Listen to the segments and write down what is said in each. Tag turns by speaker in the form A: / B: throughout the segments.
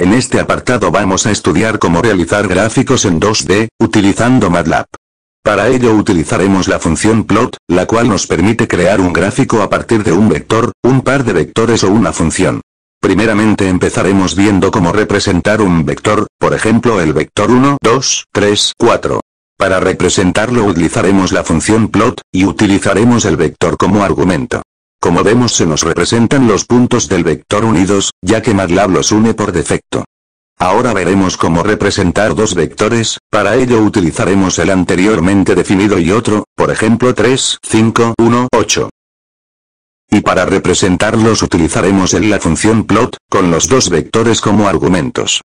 A: En este apartado vamos a estudiar cómo realizar gráficos en 2D, utilizando MATLAB. Para ello utilizaremos la función plot, la cual nos permite crear un gráfico a partir de un vector, un par de vectores o una función. Primeramente empezaremos viendo cómo representar un vector, por ejemplo el vector 1, 2, 3, 4. Para representarlo utilizaremos la función plot, y utilizaremos el vector como argumento. Como vemos se nos representan los puntos del vector unidos, ya que MATLAB los une por defecto. Ahora veremos cómo representar dos vectores, para ello utilizaremos el anteriormente definido y otro, por ejemplo 3, 5, 1, 8. Y para representarlos utilizaremos la función plot, con los dos vectores como argumentos.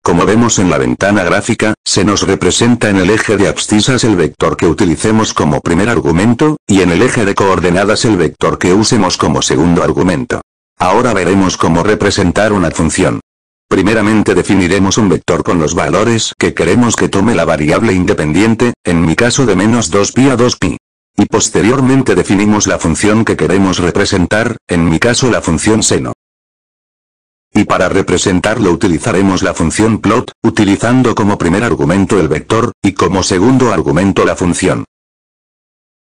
A: Como vemos en la ventana gráfica, se nos representa en el eje de abscisas el vector que utilicemos como primer argumento, y en el eje de coordenadas el vector que usemos como segundo argumento. Ahora veremos cómo representar una función. Primeramente definiremos un vector con los valores que queremos que tome la variable independiente, en mi caso de -2pi a 2pi. Y posteriormente definimos la función que queremos representar, en mi caso la función seno. Y para representarlo utilizaremos la función plot, utilizando como primer argumento el vector, y como segundo argumento la función.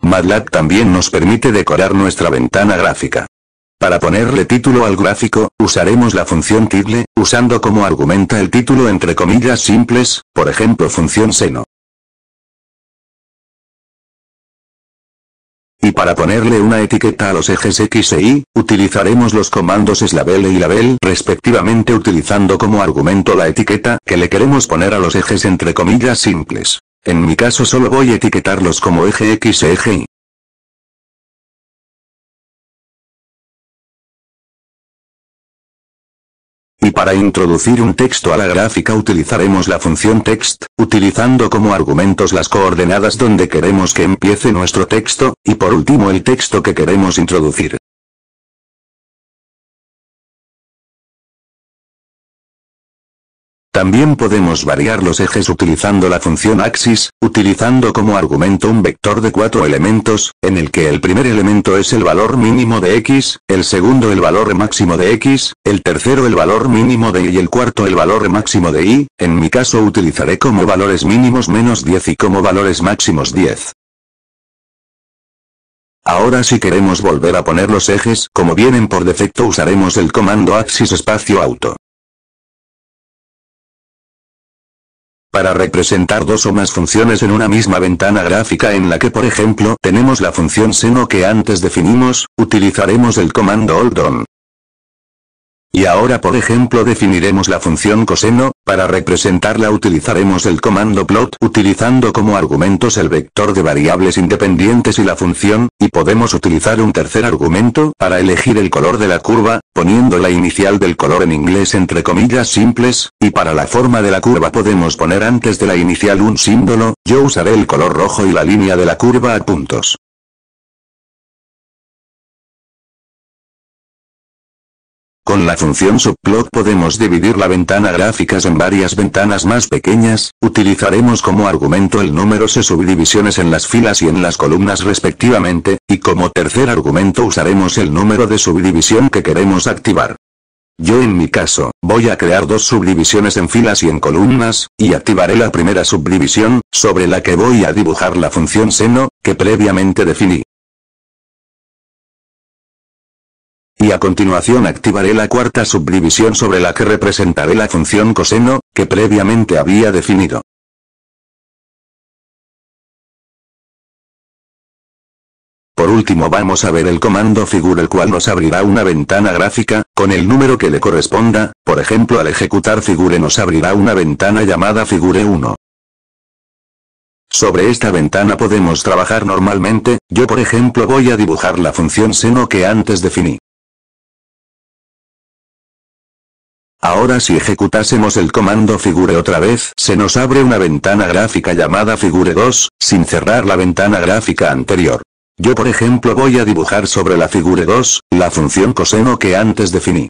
A: MATLAB también nos permite decorar nuestra ventana gráfica. Para ponerle título al gráfico, usaremos la función title, usando como argumento el título entre comillas simples, por ejemplo función seno. Y para ponerle una etiqueta a los ejes X e Y, utilizaremos los comandos slabel y label respectivamente utilizando como argumento la etiqueta que le queremos poner a los ejes entre comillas simples. En mi caso solo voy a etiquetarlos como eje X e eje Y. Y para introducir un texto a la gráfica utilizaremos la función text, utilizando como argumentos las coordenadas donde queremos que empiece nuestro texto, y por último el texto que queremos introducir. También podemos variar los ejes utilizando la función axis, utilizando como argumento un vector de 4 elementos, en el que el primer elemento es el valor mínimo de x, el segundo el valor máximo de x, el tercero el valor mínimo de y el cuarto el valor máximo de y. En mi caso utilizaré como valores mínimos -10 y como valores máximos 10. Ahora si queremos volver a poner los ejes como vienen por defecto usaremos el comando axis espacio auto. Para representar dos o más funciones en una misma ventana gráfica en la que por ejemplo tenemos la función seno que antes definimos, utilizaremos el comando hold on. Y ahora por ejemplo definiremos la función coseno, para representarla utilizaremos el comando plot utilizando como argumentos el vector de variables independientes y la función, y podemos utilizar un tercer argumento para elegir el color de la curva, poniendo la inicial del color en inglés entre comillas simples, y para la forma de la curva podemos poner antes de la inicial un símbolo, yo usaré el color rojo y la línea de la curva a puntos. Con la función subplot podemos dividir la ventana gráfica en varias ventanas más pequeñas, utilizaremos como argumento el número de subdivisiones en las filas y en las columnas respectivamente, y como tercer argumento usaremos el número de subdivisión que queremos activar. Yo en mi caso, voy a crear dos subdivisiones en filas y en columnas, y activaré la primera subdivisión, sobre la que voy a dibujar la función seno, que previamente definí. Y a continuación activaré la cuarta subdivisión sobre la que representaré la función coseno, que previamente había definido. Por último vamos a ver el comando figure el cual nos abrirá una ventana gráfica, con el número que le corresponda, por ejemplo al ejecutar figure nos abrirá una ventana llamada figure 1. Sobre esta ventana podemos trabajar normalmente, yo por ejemplo voy a dibujar la función seno que antes definí. Ahora si ejecutásemos el comando figure otra vez, se nos abre una ventana gráfica llamada figure 2, sin cerrar la ventana gráfica anterior. Yo por ejemplo voy a dibujar sobre la figure 2, la función coseno que antes definí.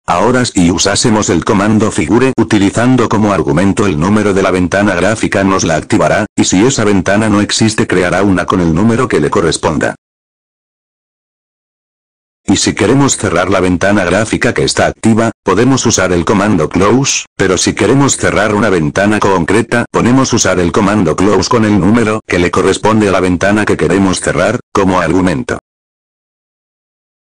A: Ahora si usásemos el comando figure utilizando como argumento el número de la ventana gráfica nos la activará, y si esa ventana no existe creará una con el número que le corresponda. Y si queremos cerrar la ventana gráfica que está activa, podemos usar el comando close, pero si queremos cerrar una ventana concreta, podemos usar el comando close con el número que le corresponde a la ventana que queremos cerrar, como argumento.